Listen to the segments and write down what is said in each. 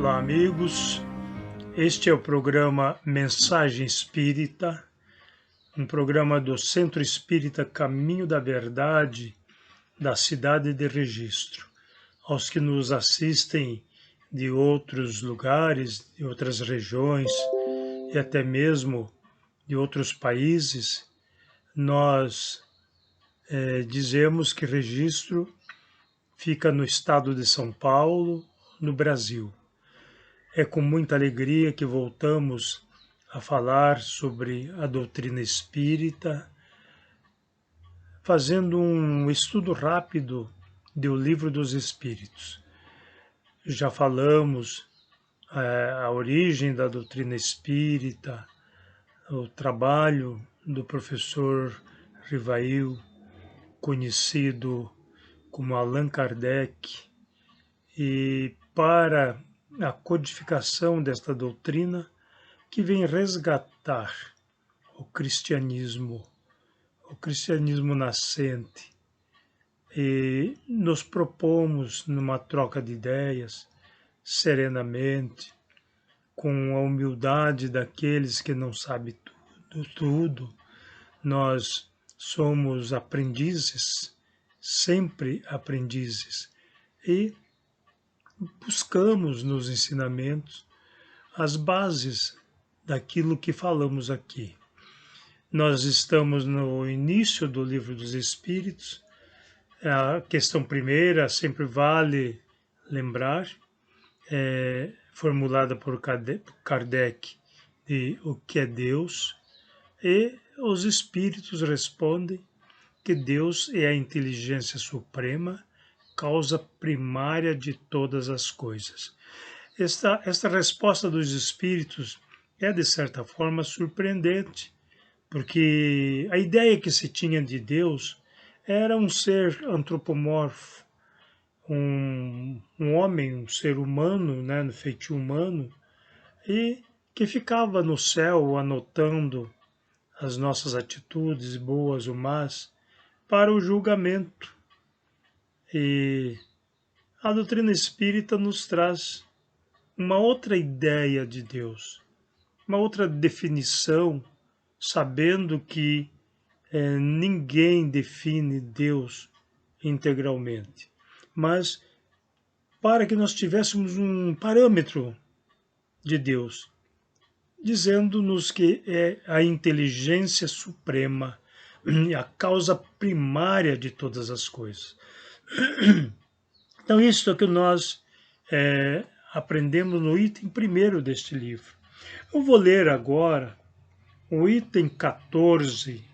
Olá, amigos. Este é o programa Mensagem Espírita, um programa do Centro Espírita Caminho da Verdade, da cidade de Registro. Aos que nos assistem de outros lugares, de outras regiões e até mesmo de outros países, nós dizemos que Registro fica no estado de São Paulo, no Brasil. É com muita alegria que voltamos a falar sobre a doutrina espírita, fazendo um estudo rápido do Livro dos Espíritos. Já falamos a origem da doutrina espírita, o trabalho do professor Rivail, conhecido como Allan Kardec, e para a codificação desta doutrina que vem resgatar o cristianismo nascente. E nos propomos, numa troca de ideias, serenamente, com a humildade daqueles que não sabem tudo. Nós somos aprendizes, sempre aprendizes, e buscamos nos ensinamentos as bases daquilo que falamos aqui. Nós estamos no início do Livro dos Espíritos. A questão primeira sempre vale lembrar, formulada por Kardec, de o que é Deus, e os Espíritos respondem que Deus é a inteligência suprema, causa primária de todas as coisas. Esta resposta dos Espíritos é, de certa forma, surpreendente, porque a ideia que se tinha de Deus era um ser antropomorfo, um homem, um ser humano, né, no feitio humano, e que ficava no céu anotando as nossas atitudes, boas ou más, para o julgamento. E a doutrina espírita nos traz uma outra ideia de Deus, uma outra definição, sabendo que ninguém define Deus integralmente, mas para que nós tivéssemos um parâmetro de Deus, dizendo-nos que é a inteligência suprema, a causa primária de todas as coisas. Então, isso é o que nós aprendemos no item primeiro deste livro. Eu vou ler agora o item 14,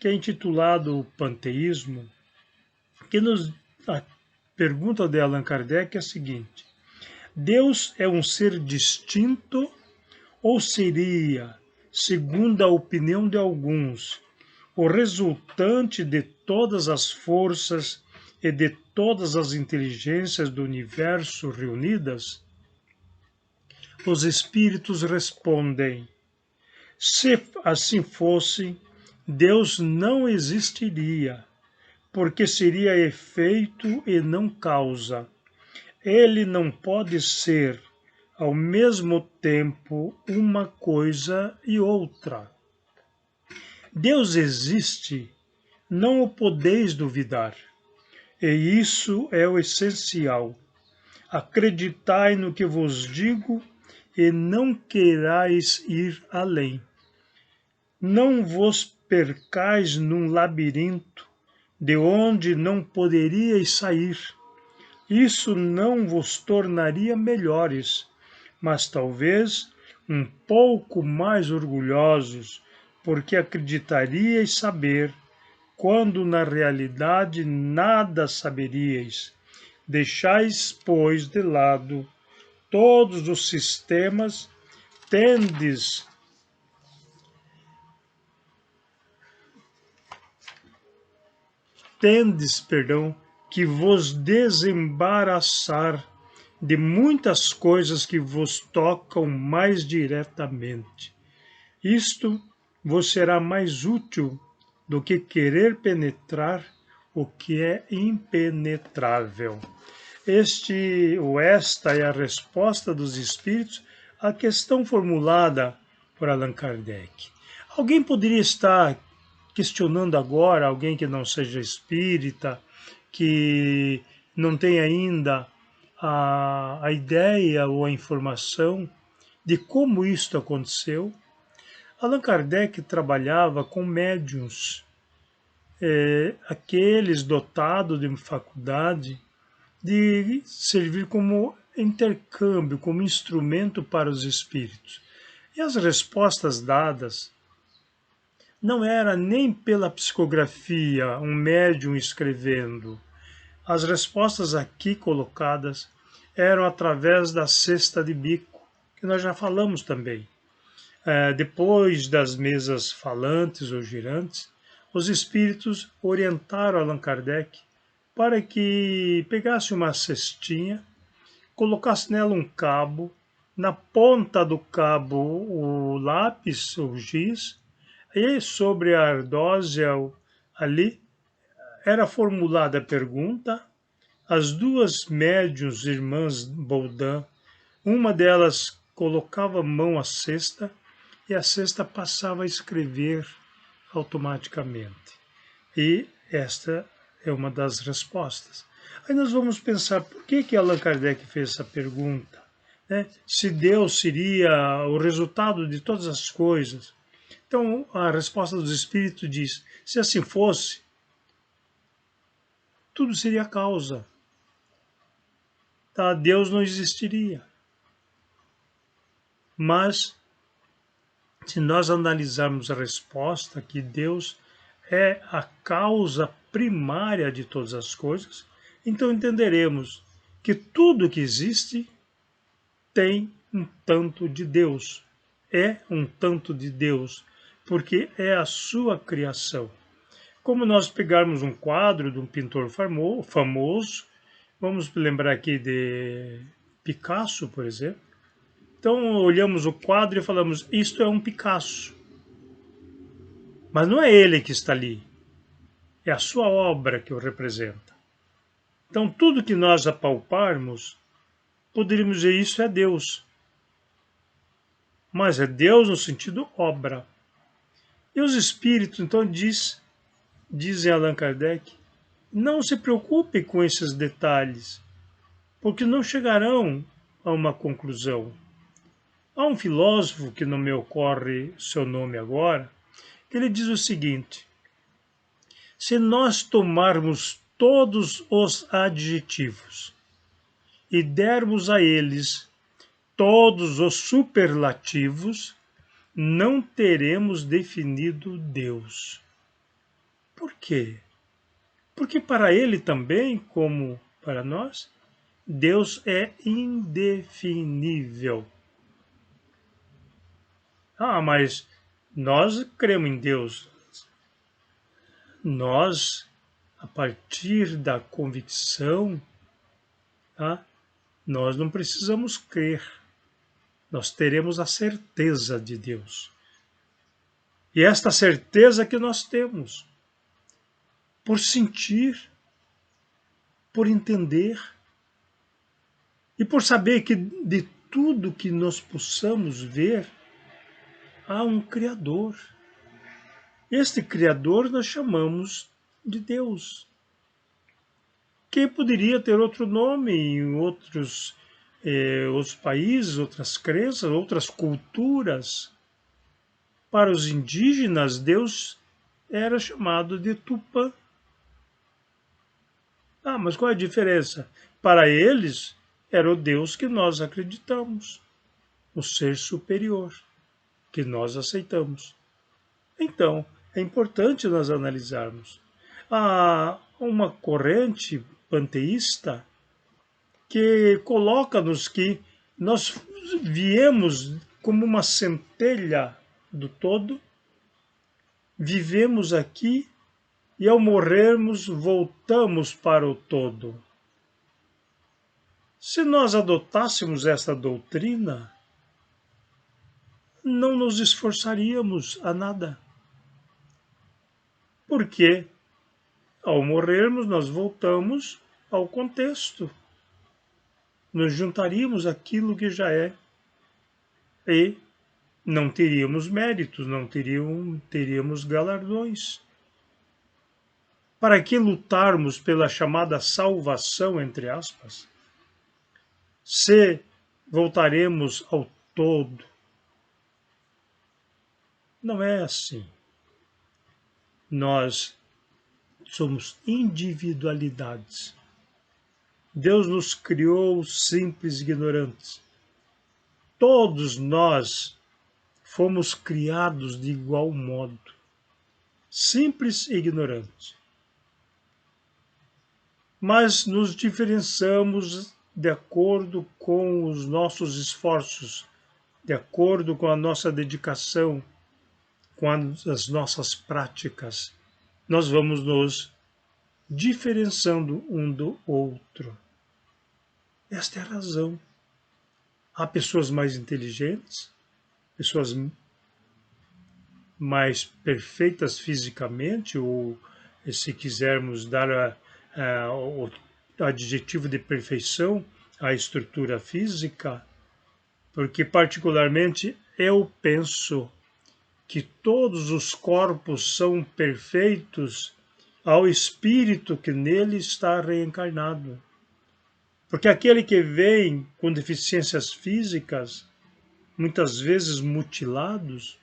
que é intitulado O Panteísmo, que a pergunta de Allan Kardec é a seguinte: Deus é um ser distinto ou seria, segundo a opinião de alguns, o resultante de todas as forças e de todas as inteligências do universo reunidas? Os espíritos respondem: se assim fosse, Deus não existiria, porque seria efeito e não causa. Ele não pode ser, ao mesmo tempo, uma coisa e outra. Deus existe, não o podeis duvidar. E isso é o essencial. Acreditai no que vos digo e não queirais ir além. Não vos percais num labirinto de onde não poderíeis sair. Isso não vos tornaria melhores, mas talvez um pouco mais orgulhosos, porque acreditaríeis saber, quando na realidade nada saberíeis. Deixais, pois, de lado todos os sistemas, tendes que vos desembaraçar de muitas coisas que vos tocam mais diretamente. Isto vos será mais útil do que querer penetrar o que é impenetrável. Esta é a resposta dos espíritos à questão formulada por Allan Kardec. Alguém poderia estar questionando agora, alguém que não seja espírita, que não tem ainda a ideia ou a informação de como isto aconteceu. Allan Kardec trabalhava com médiuns, aqueles dotados de faculdade de servir como intercâmbio, como instrumento para os espíritos. E as respostas dadas não era nem pela psicografia, um médium escrevendo. As respostas aqui colocadas eram através da cesta de bico, que nós já falamos também. Depois das mesas falantes ou girantes, os espíritos orientaram Allan Kardec para que pegasse uma cestinha, colocasse nela um cabo, na ponta do cabo o lápis, o giz, e sobre a ardósia ali era formulada a pergunta. As duas médiuns irmãs Baudin, uma delas colocava a mão à cesta e a cesta passava a escrever automaticamente. E esta é uma das respostas. Aí nós vamos pensar por que Allan Kardec fez essa pergunta, né? Se Deus seria o resultado de todas as coisas. Então a resposta dos espíritos diz: se assim fosse, tudo seria causa. Tá? Deus não existiria. Mas se nós analisarmos a resposta, que Deus é a causa primária de todas as coisas, então entenderemos que tudo que existe tem um tanto de Deus, é um tanto de Deus, porque é a sua criação. Como nós pegarmos um quadro de um pintor famoso, vamos lembrar aqui de Picasso, por exemplo. Então olhamos o quadro e falamos, isto é um Picasso. Mas não é ele que está ali, é a sua obra que o representa. Então tudo que nós apalparmos, poderíamos dizer isso é Deus. Mas é Deus no sentido obra. E os espíritos, então, dizem Allan Kardec, não se preocupe com esses detalhes, porque não chegarão a uma conclusão. Há um filósofo, que não me ocorre seu nome agora, que ele diz o seguinte: se nós tomarmos todos os adjetivos e dermos a eles todos os superlativos, não teremos definido Deus. Por quê? Porque para ele também, como para nós, Deus é indefinível. Mas nós cremos em Deus. Nós, a partir da convicção, tá? Nós não precisamos crer. Nós teremos a certeza de Deus. E esta certeza que nós temos, por sentir, por entender, e por saber que de tudo que nós possamos ver, há um Criador. Este Criador nós chamamos de Deus, que poderia ter outro nome em outros países, outras crenças, outras culturas. Para os indígenas, Deus era chamado de Tupã. Mas qual é a diferença? Para eles, era o Deus que nós acreditamos, o ser superior, que nós aceitamos. Então, é importante nós analisarmos. Há uma corrente panteísta que coloca-nos que nós viemos como uma centelha do todo, vivemos aqui e ao morrermos voltamos para o todo. Se nós adotássemos esta doutrina, não nos esforçaríamos a nada. Porque ao morrermos nós voltamos ao contexto. nos juntaríamos àquilo que já é e não teríamos méritos, não teríamos galardões. Para que lutarmos pela chamada salvação, entre aspas, se voltaremos ao todo? Não é assim. Nós somos individualidades. Deus nos criou simples e ignorantes. Todos nós fomos criados de igual modo, simples e ignorantes. Mas nos diferenciamos de acordo com os nossos esforços, de acordo com a nossa dedicação, com as nossas práticas. Nós vamos nos diferenciando um do outro. Esta é a razão. Há pessoas mais inteligentes, pessoas mais perfeitas fisicamente, ou se quisermos dar o adjetivo de perfeição à estrutura física, porque particularmente eu penso que todos os corpos são perfeitos ao espírito que nele está reencarnado. Porque aquele que vem com deficiências físicas, muitas vezes mutilados,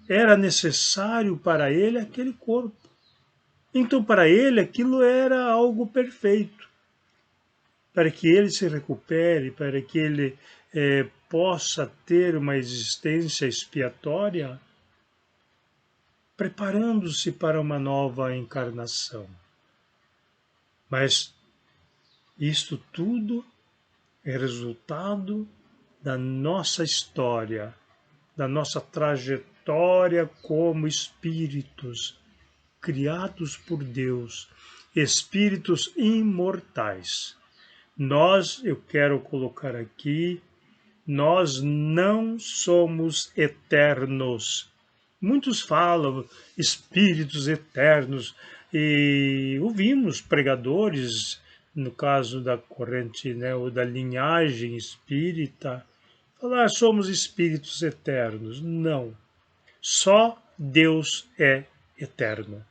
era necessário para ele aquele corpo. Então, para ele, aquilo era algo perfeito. Para que ele se recupere, para que ele possa ter uma existência expiatória, preparando-se para uma nova encarnação. Mas isto tudo é resultado da nossa história, da nossa trajetória como espíritos criados por Deus, espíritos imortais. Nós, eu quero colocar aqui, nós não somos eternos. Muitos falam espíritos eternos e ouvimos pregadores, no caso da corrente, né, ou da linhagem espírita, falar somos espíritos eternos. Não. Só Deus é eterno.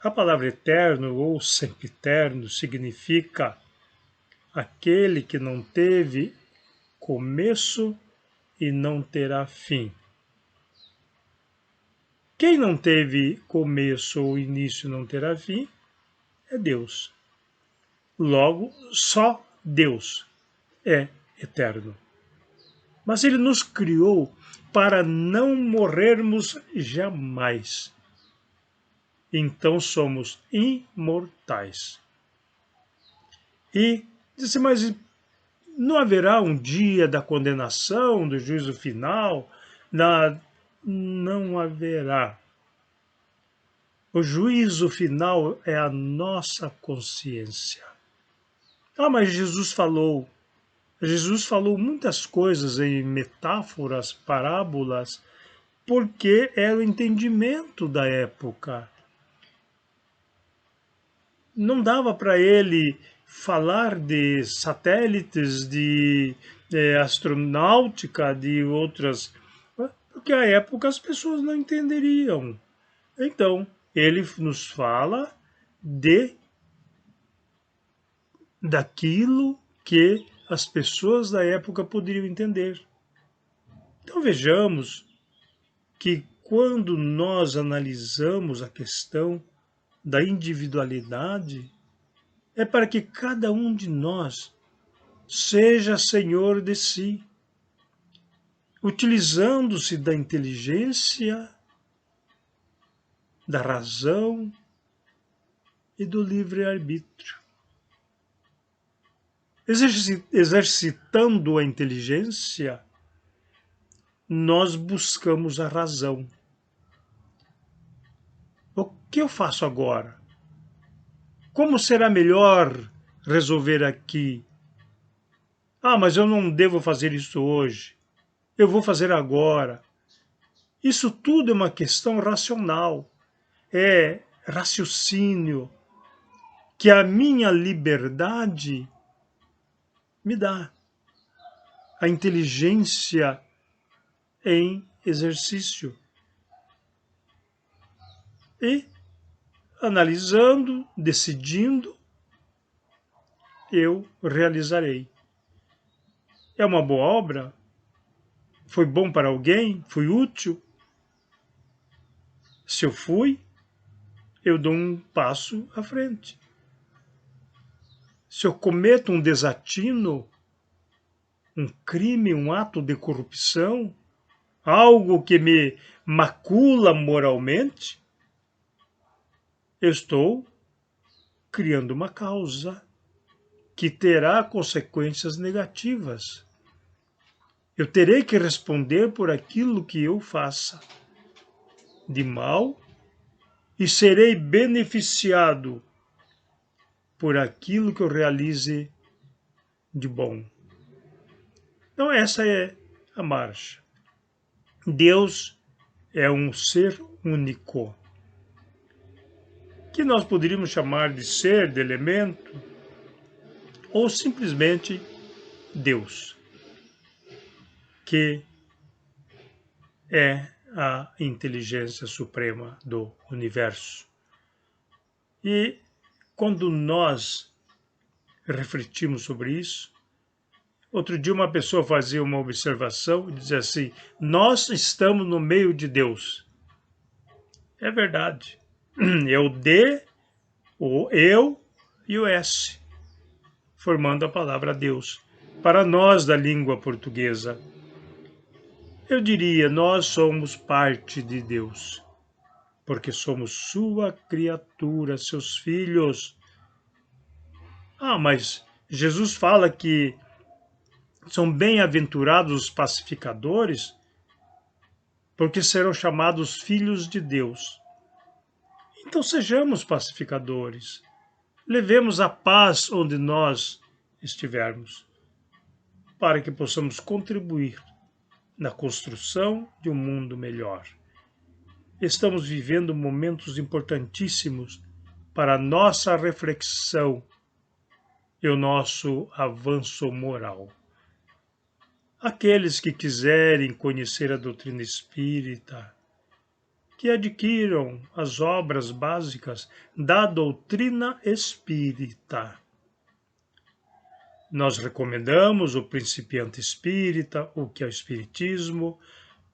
A palavra eterno ou sempiterno significa aquele que não teve começo e não terá fim. Quem não teve começo ou início não terá fim é Deus. Logo, só Deus é eterno. Mas Ele nos criou para não morrermos jamais. Então somos imortais. E disse, mas não haverá um dia da condenação, do juízo final? Não haverá. O juízo final é a nossa consciência. Ah, mas Jesus falou muitas coisas em metáforas, parábolas, porque era o entendimento da época. Não dava para ele falar de satélites, de astronáutica, de outras, porque à época as pessoas não entenderiam. Então, ele nos fala daquilo que as pessoas da época poderiam entender. Então vejamos que quando nós analisamos a questão da individualidade, é para que cada um de nós seja senhor de si, utilizando-se da inteligência, da razão e do livre-arbítrio. Exercitando a inteligência, nós buscamos a razão. O que eu faço agora? Como será melhor resolver aqui? Ah, mas eu não devo fazer isso hoje. Eu vou fazer agora. Isso tudo é uma questão racional. É raciocínio. que a minha liberdade me dá. A inteligência em exercício. E, analisando, decidindo, eu realizarei. É uma boa obra? Foi bom para alguém? Foi útil? Se eu fui, eu dou um passo à frente. Se eu cometo um desatino, um crime, um ato de corrupção, algo que me macula moralmente, eu estou criando uma causa que terá consequências negativas. Eu terei que responder por aquilo que eu faça de mal e serei beneficiado por aquilo que eu realize de bom. Então, essa é a marcha. Deus é um ser único, que nós poderíamos chamar de ser, de elemento, ou simplesmente Deus, que é a inteligência suprema do universo. E quando nós refletimos sobre isso, outro dia uma pessoa fazia uma observação e dizia assim: nós estamos no meio de Deus. É verdade. É o D, o eu e o S, formando a palavra Deus. Para nós da língua portuguesa, eu diria, nós somos parte de Deus, porque somos sua criatura, seus filhos. Ah, mas Jesus fala que são bem-aventurados os pacificadores, porque serão chamados filhos de Deus. Então sejamos pacificadores. Levemos a paz onde nós estivermos, para que possamos contribuir na construção de um mundo melhor. Estamos vivendo momentos importantíssimos para a nossa reflexão e o nosso avanço moral. Aqueles que quiserem conhecer a doutrina espírita, que adquiram as obras básicas da doutrina espírita. Nós recomendamos o Principiante Espírita, o que é o Espiritismo,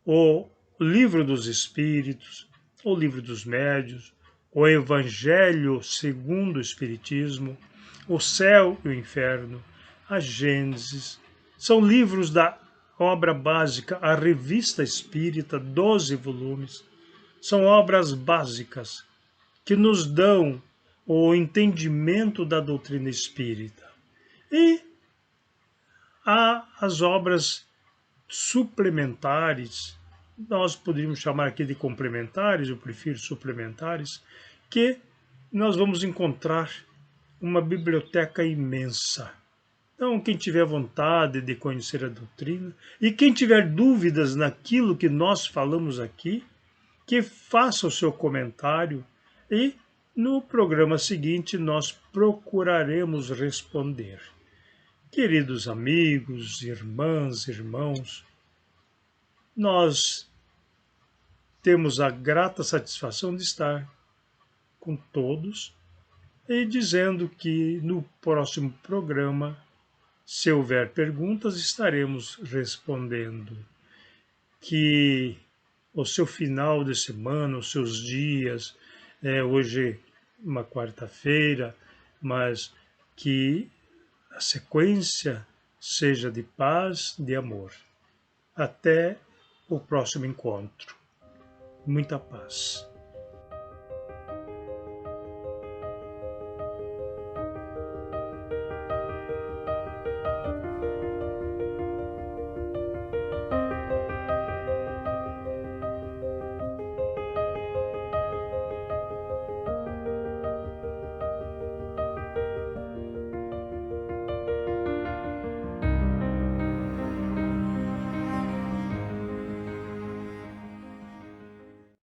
o Livro dos Espíritos, o Livro dos Médiuns, o Evangelho segundo o Espiritismo, o Céu e o Inferno, a Gênesis. São livros da obra básica, a Revista Espírita, 12 volumes. São obras básicas que nos dão o entendimento da doutrina espírita. E há as obras suplementares, nós poderíamos chamar aqui de complementares, eu prefiro suplementares, que nós vamos encontrar uma biblioteca imensa. Então, quem tiver vontade de conhecer a doutrina e quem tiver dúvidas naquilo que nós falamos aqui, que faça o seu comentário e no programa seguinte nós procuraremos responder. Queridos amigos, irmãs, irmãos, nós temos a grata satisfação de estar com todos e dizendo que no próximo programa, se houver perguntas, estaremos respondendo. Que o seu final de semana, os seus dias, hoje uma quarta-feira, mas que a sequência seja de paz, de amor. Até o próximo encontro. Muita paz.